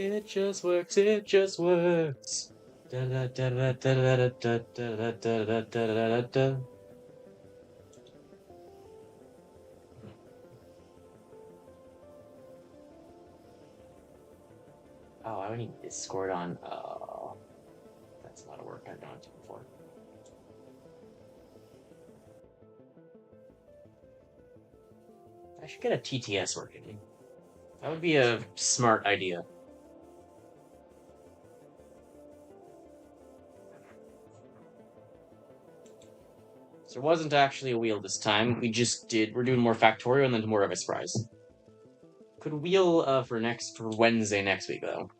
It just works, it just works. Da da da da da da da da da da da da da. Oh, I need Discord on. That's a lot of work I've done it before. I should get a TTS working. That would be a smart idea. So it wasn't actually a wheel this time. We're doing more Factorio and then more of a surprise. Could wheel for Wednesday next week though.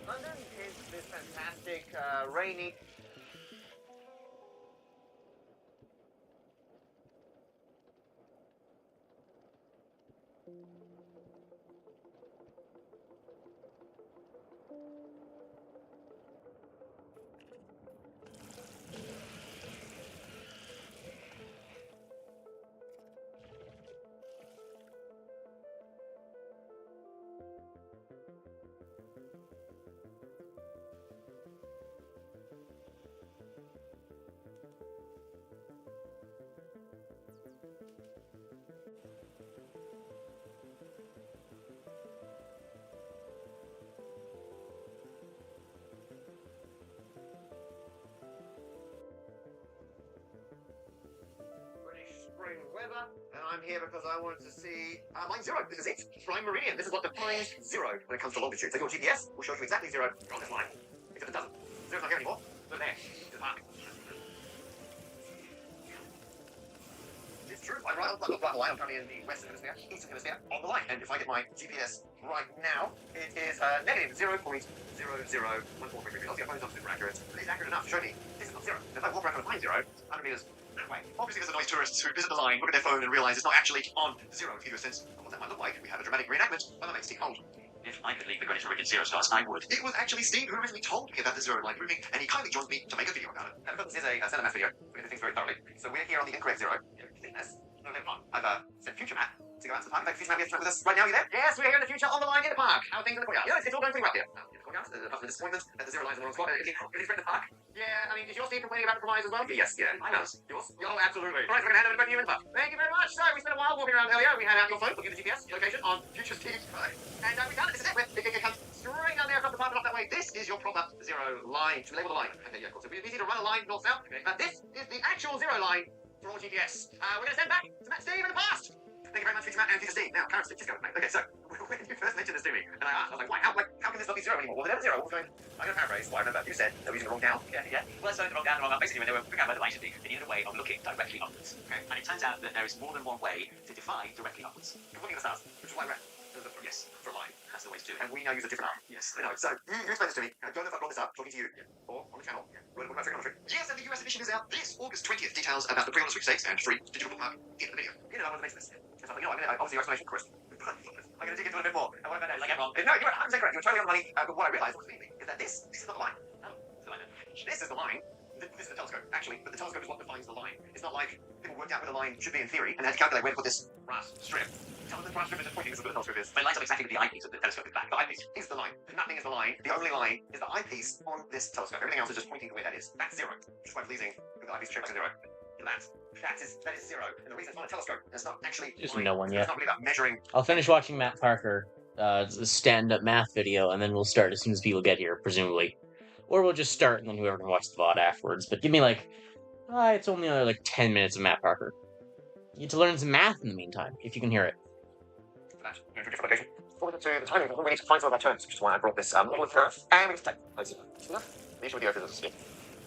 London is this fantastic, rainy. Spring weather, and I'm here because I wanted to see line 0. This is it. Prime meridian. This is what defines 0 when it comes to longitude. So your GPS will show you exactly 0 on this line. Except it doesn't. 0's not here anymore. Look there. To the park. It's true. I'm right on the line. I'm currently in the western hemisphere, eastern hemisphere, on the line. And if I get my GPS right now, it is negative 0.001433. Obviously, our phone's not super accurate, but it's accurate enough to show me this is not 0. If I walk around and find 0, 100 meters that way. Obviously, this annoys tourists who visit the line, look at their phone, and realize it's not actually on 0. To give you a sense of what that might look like, we have a dramatic reenactment by the late Steve Holt. If I could leave the Greenwich Meridian 0 stars, I would. It was actually Steve who originally told me about the 0 line moving, and he kindly joined me to make a video about it. Now, because this is a Center Math video, we do things very thoroughly. So we're here on the incorrect 0. I've sent Future Matt to go out to the park. In fact, Future Matt, we have to with us right now. Are you there? Yes, we're here in the future on the line in the park. How are things in the courtyard? Yeah, it's all going pretty well here. In the courtyard, apart from the disappointment that the 0 line's in the wrong spot. Is it in the park? Yeah, I mean, is your Steve complaining about the compromise as well? Yes, yeah. I know. Yours? Oh, absolutely. All right, we're going to hand over to you in the park. Thank you very much. So, we spent a while walking around earlier. We had out your phone, looking at the GPS, your location on Future Steve. Right. And we found it. This is it. It comes straight down there across the park and off that way. This is your proper 0 line. To label the line. Okay, yeah, of course. It'd be easy to run a line north-south. Okay. This is the actual 0 line for all GPS. We're going to send back to Matt Steve in the past. Thank you very much, Future Matt and Future Steve. Now, current just go. Okay, so when you first mentioned this to me, and I asked, I was like, why? How can this not be 0 anymore? Well, they're never 0. What's going on? I'm going to paraphrase what I remember. You said they were using the wrong down. Yeah. Well, it's the wrong down and wrong up. Basically, when they were figuring out where the line should be, they needed a way of looking directly upwards. Okay. And it turns out that there is more than one way to define directly upwards. You're looking at the stars, which is why I read. Yes, for a line. That's the way to do it. And we now use a different arm. Yes. I know. So, you explain this to me. I don't know if I've brought this up, talking to you. Yeah. Or on the channel. Yeah. What about trigonometry? Yes, and the US edition is out this August 20th. Details about the pre-order sweepstakes and free digital bookmark in the video. You know, I want to mention this. It's something, obviously your explanation, Chris. I'm going to dig into it a bit more. And what about that? Like, wrong. No, you're 100% correct. You're totally on the money. But what I realized, obviously, is that this is not the line. Oh, it's the line. This is the line. This is the telescope, actually, but the telescope is what defines the line. It's not like people worked out where the line should be in theory and had to calculate where to put this brass strip. Tell them the brass strip is just pointing, this is what the telescope is. But it lines up exactly with the eyepiece of the telescope is back. The eyepiece is the line. Nothing is the line. The only line is the eyepiece on this telescope. Everything else is just pointing the way that is. That's 0. Which is why I'm pleasing with the eyepiece strip like a 0. That is 0. And the reason it's not a telescope, it's not actually. There's no one yet. It's not really about measuring. I'll finish watching Matt Parker, stand-up math video, and then we'll start as soon as people get here, presumably. Or we'll just start, and then whoever can watch the VOD afterwards. But give me, it's only another, 10 minutes of Matt Parker. You get to learn some math in the meantime, if you can hear it. before we get to the timing, we need to find some of our terms, which is why I brought this model of Earth, and we need to type close enough. The issue with the Earth is it's a spin,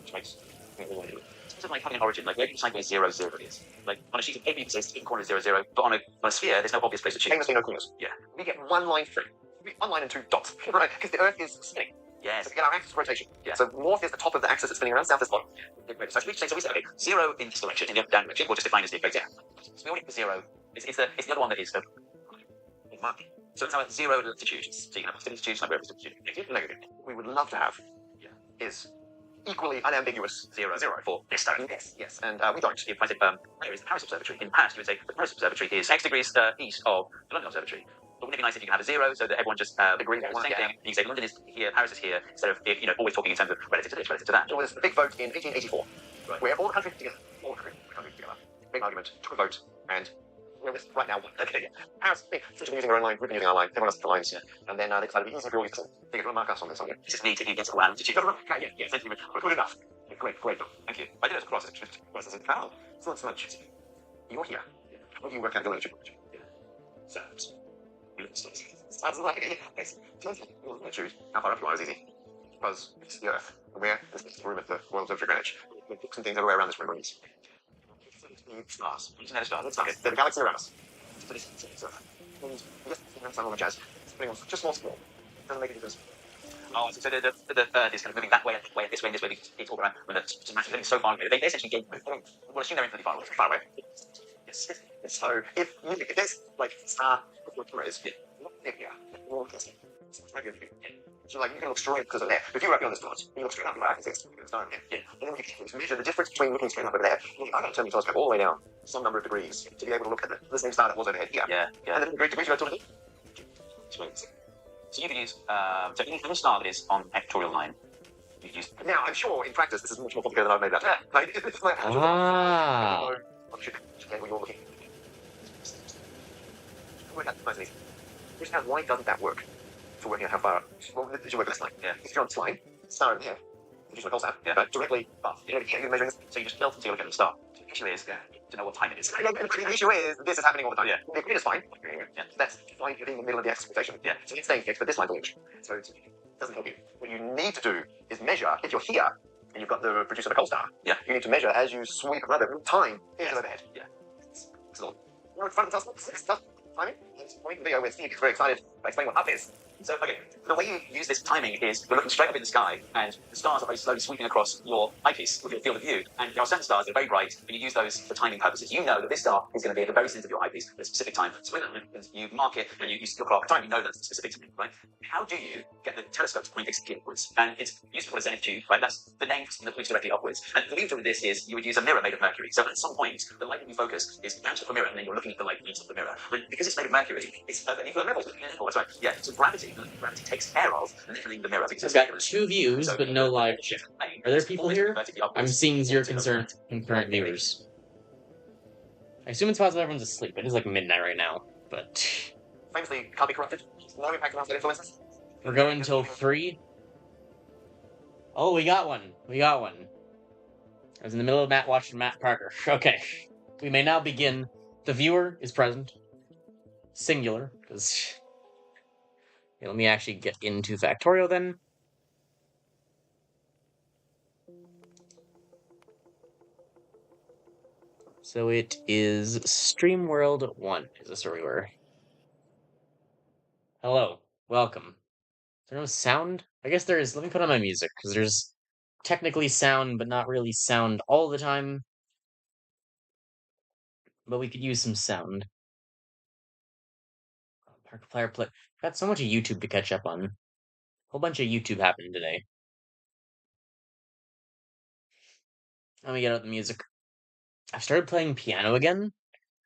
which makes it's like having an origin, like where do you decide where 0, 0 is? Like on a sheet of paper, you can say in corner 0, 0, but on a sphere, there's no obvious place to choose. Famously, no corners. Yeah. We get one line through. One line and two dots, right? Because the Earth is spinning. Yes. So we get our axis of rotation. Yeah. So north is the top of the axis that's spinning around, south is the bottom. Yeah. So we say, okay, 0 in this direction, in the down direction, we'll just define as the equator. So we already put 0. It's the other one that is the mark. So it's our 0 latitude. So you can have latitude, negative. We would love to have is equally unambiguous 0, 0 for this direction. Yes. And we don't. If I said, where is the Paris Observatory? In Paris, you would say the Paris Observatory is X degrees east of the London Observatory. But wouldn't it be nice if you can have a 0 so that everyone just agrees on the same thing? And you can say London is here, Paris is here, instead of always talking in terms of relative to this, relative to that. There was a big vote in 1884, right, where all the countries together, big argument, took a vote, and we're right now one. Okay, Paris, since we're using our own line, we've been using our line, everyone else has the lines, and then they decided it'd be easy for all you to they could mark us on this. Okay? It's just me taking against the one. Did you go yeah, thank you. Good enough. Great. Thank you. I did it across it. It's not so much. You're here. How do you work out the latitude? Sounds. Sounds like choose how far up you are is easy. Because it's the Earth. And we're the room at the Royal Observatory Greenwich. We books and things everywhere around this room. Stars. It's stars. Let's okay. The galaxy around us. So this is Earth. And yes, all the jazz. It's putting on just small scale. Doesn't make a difference. Oh, so the Earth is kind of moving that way, this way, because it's all around. When it's living so far away, they essentially gave. We'll assume they're infinitely far away. Yes. So if there's like star is so like you can look straight because of there. If you're working on this dot, you look straight up, I can see it's star here. Yeah. And then you can measure the difference between looking straight up over there. I got to turn the telescope all the way down some number of degrees to be able to look at the same star that was overhead here. Yeah. And then degrees you go to it. So you can use so any star that is on equatorial line. You can use. Now I'm sure in practice this is much more complicated than I've made that. It's like when you're looking. Why doesn't that work for working out how far? Well, did you work this line? Yeah. If you're on this line, star over here, you just work out. Yeah. But directly above. You're measuring this, so you just tilt until you look at the star. So the issue is to know what time it is. The issue is this is happening all the time. Yeah. The grid is fine. Yeah. That's fine in the middle of the axis rotation. Yeah. So it's staying fixed, but this line's illusion. So it doesn't help you. What you need to do is measure if you're here and you've got the producer of a coal star. Yeah. You need to measure as you sweep another time into overhead. Yeah. So you're in front of the telescope. Timing. When the video where Steve gets very excited by explaining what up is. So, okay, the way you use this timing is you're looking straight up in the sky, and the stars are very slowly sweeping across your eyepiece with your field of view. And there are certain stars that are very bright, and you use those for timing purposes. You know that this star is going to be at the very center of your eyepiece at a specific time. So when that happens, you mark it, and you use your clock time, you know that's a specific time, right? How do you get the telescope to point exactly upwards? And it's useful as zenith tube, right? That's the name that points directly upwards. And the reason with this is you would use a mirror made of mercury. So at some point, the light that you focus is bounced off a mirror, and then you're looking at the light that beats off the mirror. And because it's made of mercury, it's an equal level. Oh, that's right. Yeah. So gravity takes care of lifting the mirror. I've got two views, but no live. Are there people here? I'm seeing zero concurrent viewers. I assume it's possible everyone's asleep. It is like midnight right now, but famously can't be corrupted. No impact on outside influences. We're going until 3. Oh, we got one. I was in the middle of watching Matt Parker. Okay, we may now begin. The viewer is present. Singular, because let me actually get into Factorio then. So it is StreamWorld 1. Is this where we were? Hello. Welcome. Is there no sound? I guess there is. Let me put on my music, because there's technically sound, but not really sound all the time. But we could use some sound. Player play. Got so much of YouTube to catch up on. A whole bunch of YouTube happening today. Let me get out the music. I've started playing piano again.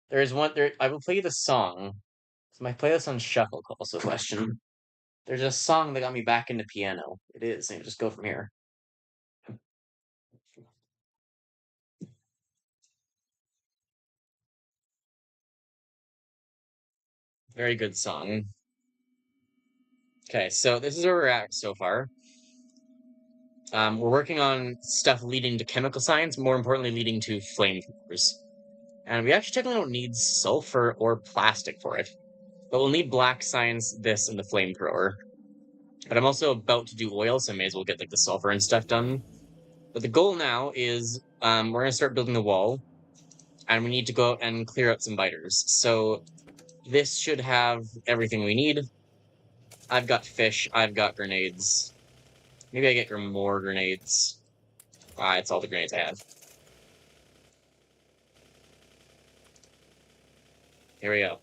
There's one there. I will play the song. So my playlist on shuffle calls the question. There's a song that got me back into piano. It is. And just go from here. Very good song. Okay, so this is where we're at so far. We're working on stuff leading to chemical science, more importantly, leading to flamethrowers. And we actually technically don't need sulfur or plastic for it. But we'll need black science, this, and the flamethrower. But I'm also about to do oil, so I may as well get like the sulfur and stuff done. But the goal now is we're gonna start building the wall, and we need to go out and clear out some biters. So this should have everything we need. I've got fish, I've got grenades. Maybe I get more grenades. Ah, it's all the grenades I have. Here we go.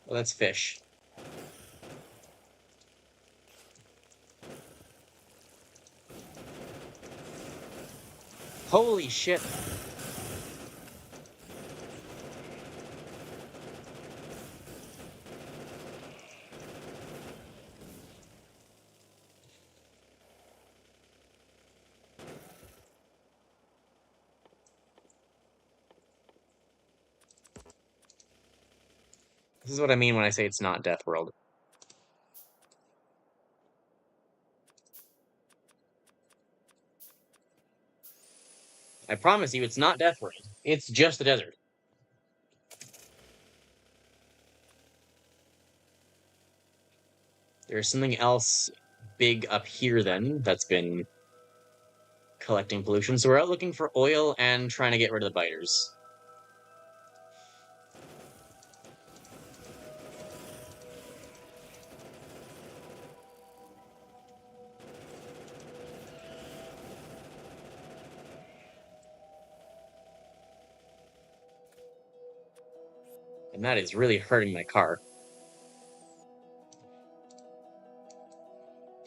Well, that's fish. Holy shit. This is what I mean when I say it's not Deathworld. I promise you, it's not Deathworld. It's just the desert. There's something else big up here then that's been collecting pollution. So we're out looking for oil and trying to get rid of the biters. And that is really hurting my car.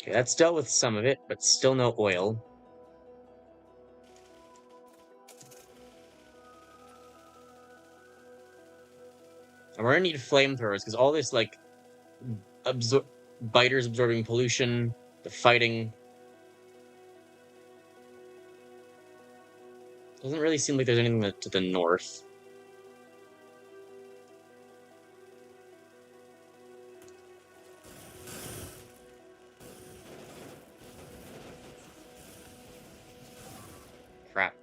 Okay, that's dealt with some of it, but still no oil. And we're gonna need flamethrowers, because all this, like, biters absorbing pollution, the fighting. Doesn't really seem like there's anything to the north. Crap.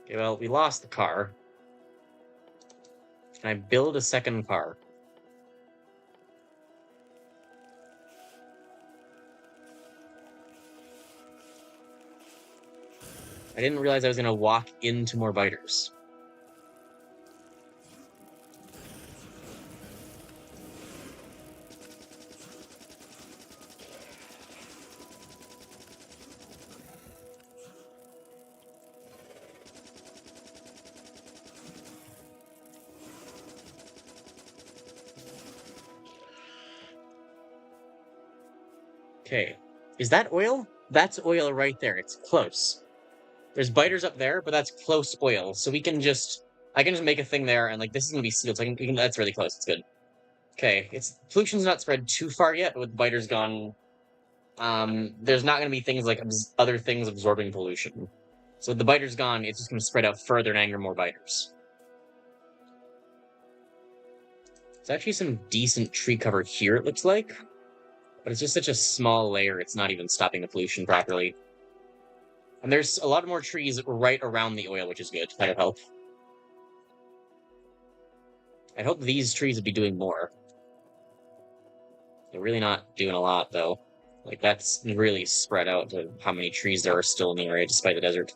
Okay, well, we lost the car. Can I build a second car? I didn't realize I was gonna walk into more biters. Okay. Is that oil? That's oil right there. It's close. There's biters up there, but that's close oil. So we can just... I can just make a thing there, and, like, this is gonna be sealed, so that's really close. It's good. Okay, pollution's not spread too far yet, but with biters gone, there's not gonna be things like other things absorbing pollution. So with the biters gone, it's just gonna spread out further and anger more biters. There's actually some decent tree cover here, it looks like. But it's just such a small layer, it's not even stopping the pollution properly. And there's a lot more trees right around the oil, which is good. That'll help. I hope these trees would be doing more. They're really not doing a lot, though. Like, that's really spread out to how many trees there are still in the area, despite the desert.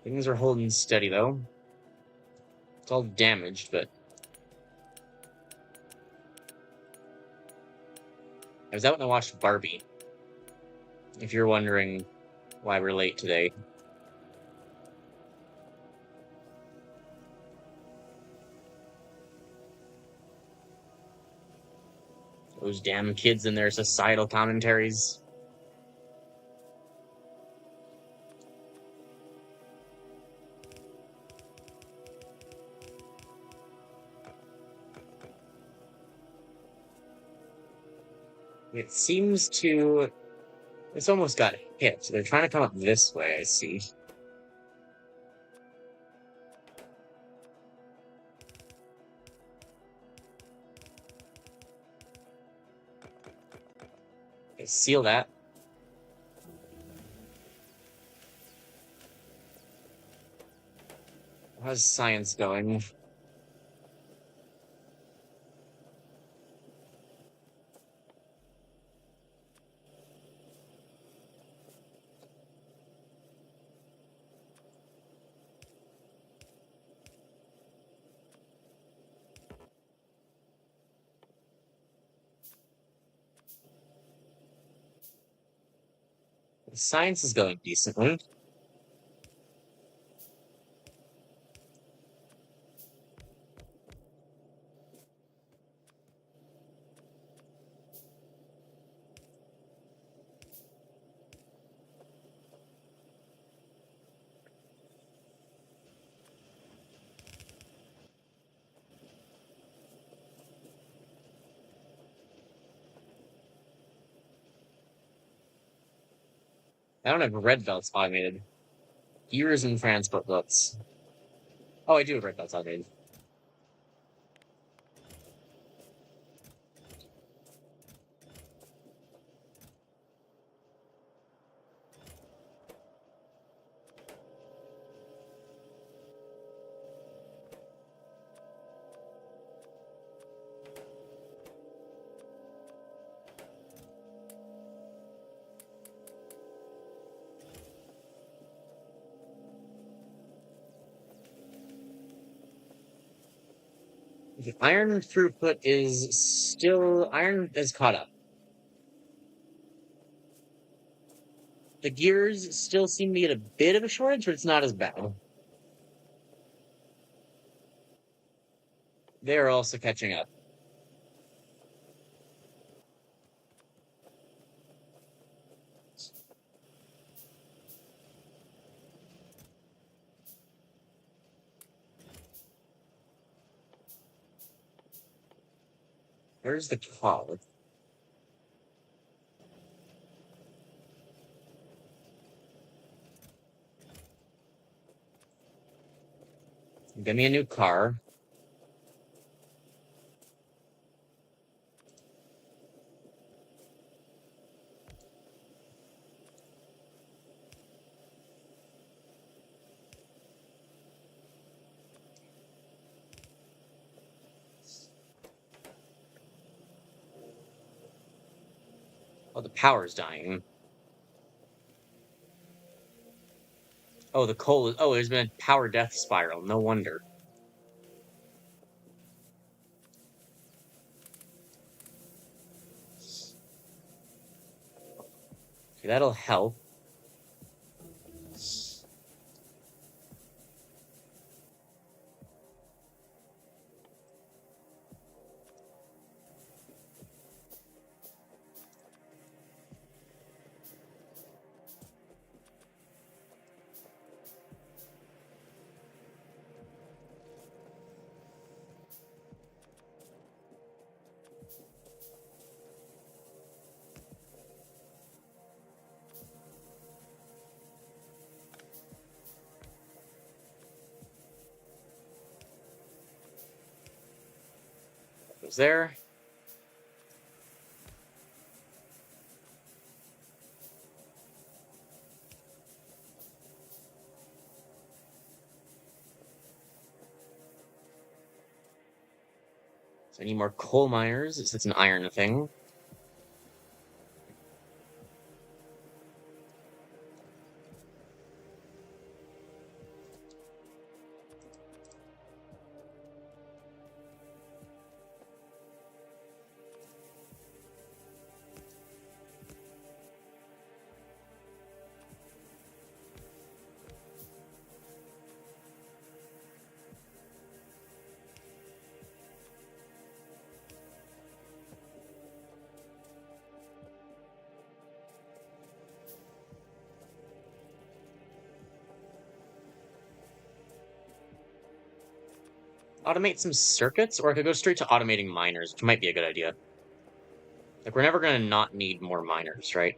Things are holding steady, though. It's all damaged, but... I was out and I watched Barbie. If you're wondering why we're late today. Those damn kids and their societal commentaries. It seems to... It's almost got hit. They're trying to come up this way, I see. Okay, seal that. How's science going? Science is going decently. I don't have red belts automated. Gears and transport belts. Oh, I do have red belts automated. The iron throughput is still... Iron is caught up. The gears still seem to get a bit of a shortage, but it's not as bad. They're also catching up. Where's the car? Give me a new car. Oh, the power's dying. Oh, the coal is... Oh, there's been a power death spiral. No wonder. Okay, that'll help. Goes there. So I need more coal miners. It's an iron thing. automate some circuits, or I could go straight to automating miners, which might be a good idea. Like, we're never gonna not need more miners, right?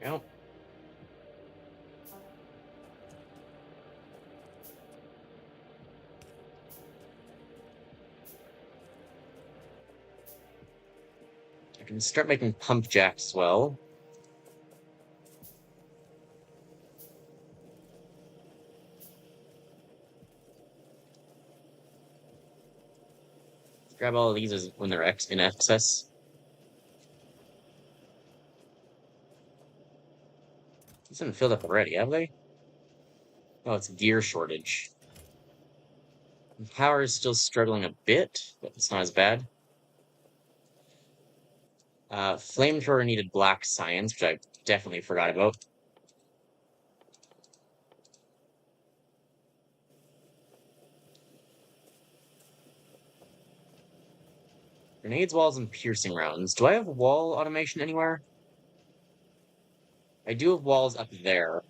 Yep. I can start making pump jacks as well. Grab all of these as when they're in excess. These haven't filled up already, have they? Oh, it's a gear shortage. Power is still struggling a bit, but it's not as bad. Flamethrower needed black science, which I definitely forgot about. Grenades, walls, and piercing rounds. Do I have wall automation anywhere? I do have walls up there.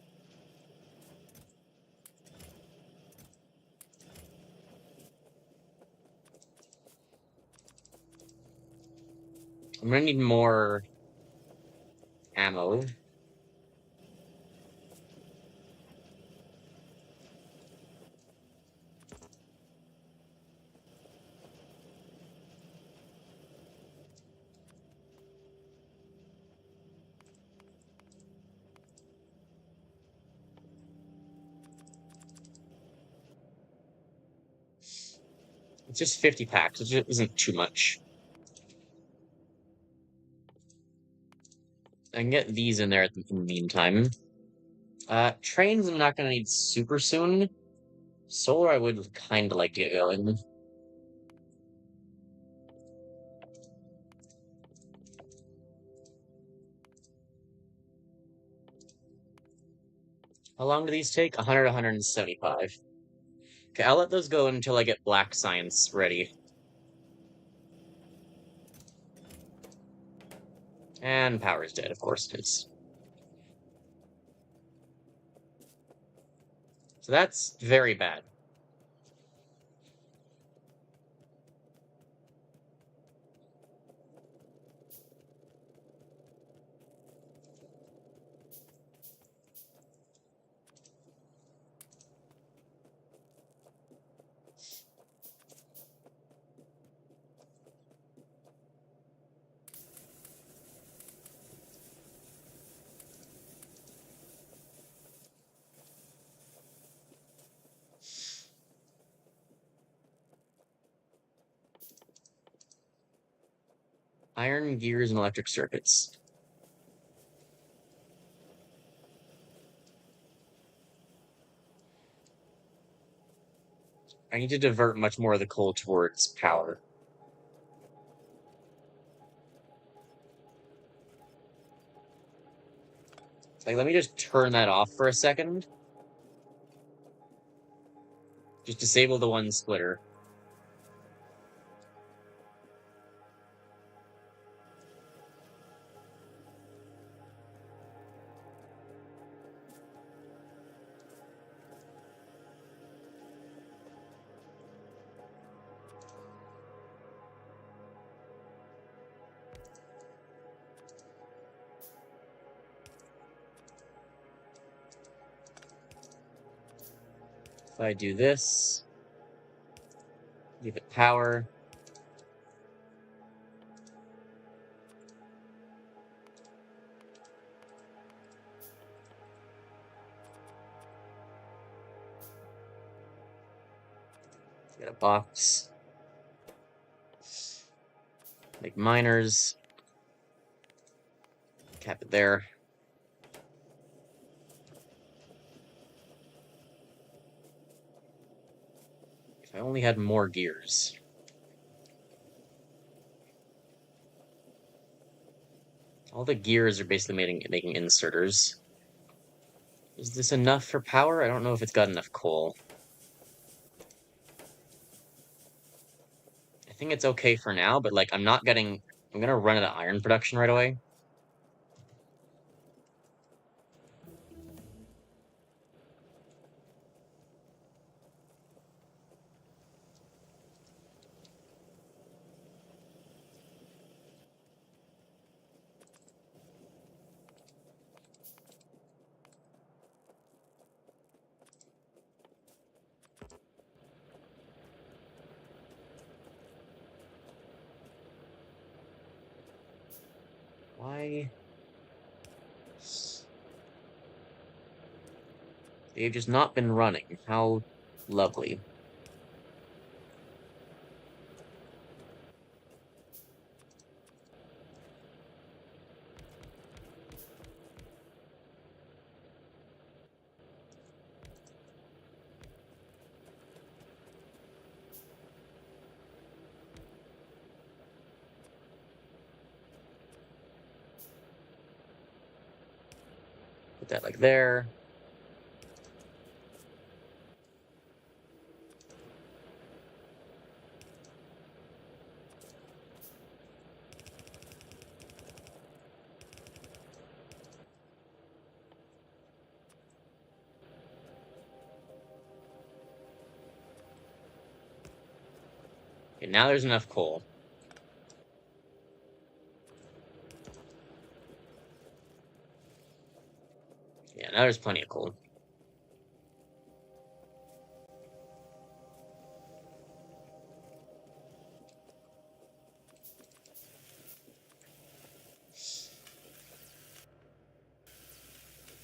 I'm gonna need more ammo. It's just 50 packs, which isn't too much. I can get these in there in the meantime. Trains I'm not gonna need super soon. Solar I would kind of like to get going. How long do these take? 100, 175. Okay, I'll let those go until I get black science ready. And power's dead, of course it is. So that's very bad. Iron gears and electric circuits. I need to divert much more of the coal towards power. Like, let me just turn that off for a second. Just disable the one splitter. If I do this, give it power. Get a box. Make miners. Cap it there. If I only had more gears. All the gears are basically making inserters. Is this enough for power? I don't know if it's got enough coal. I think it's okay for now, but like I'm not getting. I'm gonna run out of iron production right away. Why? They've just not been running. How lovely. Put that like there. Okay, now there's enough coal. Yeah, now there's plenty of coal.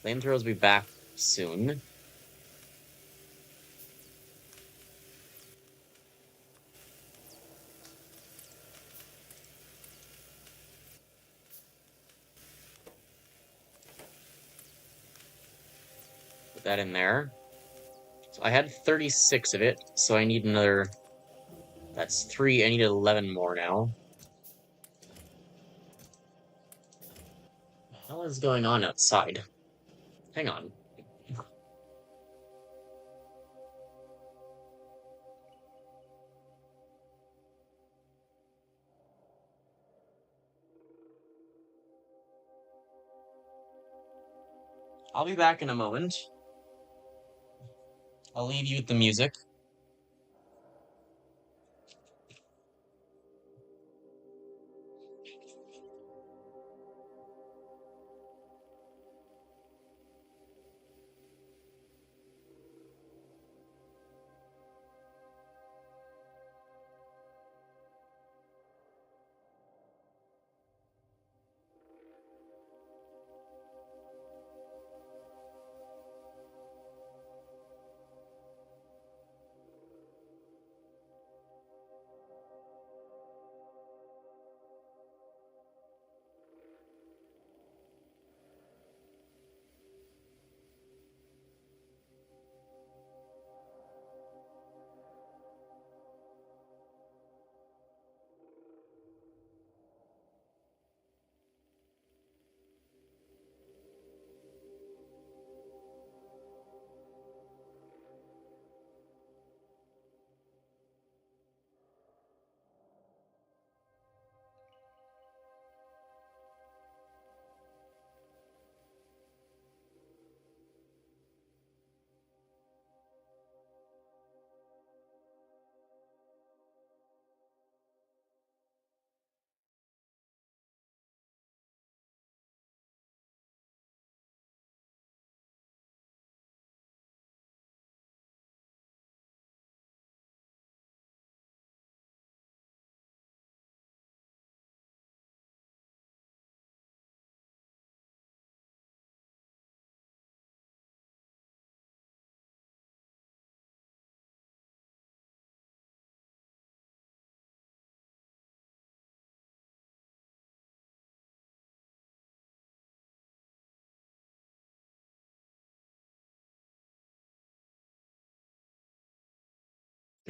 Flamethrowers will be back soon. Put that in there. So I had 36 of it, so I need another. That's 3. I need 11 more now. What the hell is going on outside? Hang on. I'll be back in a moment. I'll leave you with the music.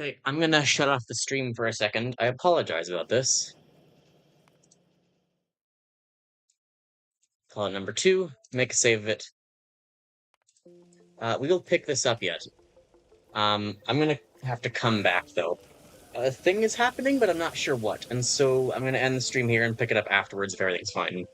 Okay, I'm gonna shut off the stream for a second. I apologize about this. Call it number 2. Make a save of it. We will pick this up yet. I'm gonna have to come back though. A thing is happening, but I'm not sure what, and so I'm gonna end the stream here and pick it up afterwards if everything's fine.